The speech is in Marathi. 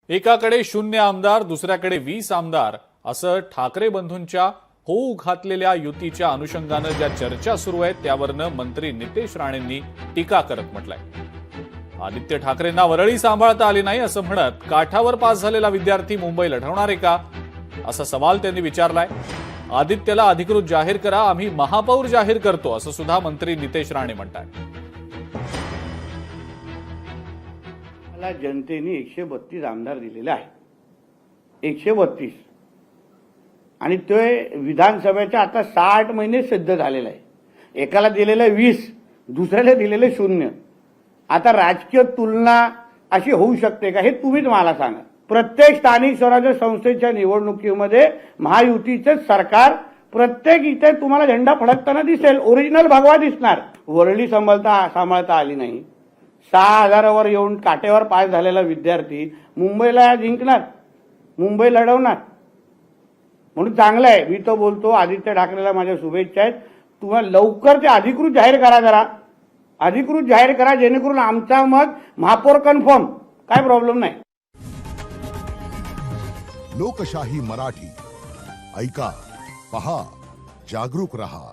एकाकडे 0 आमदार, दुसऱ्याकडे 20 आमदार असं ठाकरे बंधूंच्या होऊ घातलेल्या युतीच्या अनुषंगानं ज्या चर्चा सुरू आहेत त्यावरनं मंत्री नितेश राणेंनी टीका करत म्हटलंय। आदित्य ठाकरेंना वरळी सांभाळता आली नाही असं म्हणत काठावर पास झालेला विद्यार्थी मुंबई लढवणार आहे का असा सवाल त्यांनी विचारलाय। आदित्यला अधिकृत जाहीर करा, आम्ही महापौर जाहीर करतो असं सुद्धा मंत्री नितेश राणे म्हणतात। मला जनतेने 132 आमदार दिलेले आहे, 132, आणि ते विधानसभेच्या आता 60 महिने सिद्ध झालेलं आहे। एकाला दिलेलं 20, दुसऱ्याला दिलेलं 0। आता राजकीय तुलना अशी होऊ शकते का हे तुम्हीच मला सांगा। प्रत्येक स्थानिक स्वराज्य संस्थेच्या निवडणुकीमध्ये महायुतीचे सरकार प्रत्येक इथे तुम्हाला झेंडा फडकताना दिसेल, ओरिजिनल भगवा दिसणार। वरळी सांभाळता आली नाही। 6000वर येऊन काटेवर पास झालेला विद्यार्थी मुंबईला जिंकणार, मुंबई लढवणार, म्हणून चांगलं आहे। मी तो बोलतो, आदित्य ठाकरेला माझ्या शुभेच्छा आहेत। तुम्हाला लवकर ते अधिकृत जाहीर करा, जरा अधिकृत जाहीर करा, जेणेकरून आमचा मत महापौर कन्फर्म, काय प्रॉब्लेम नाही। लोकशाही मराठी ऐका, पहा, जागरूक रहा।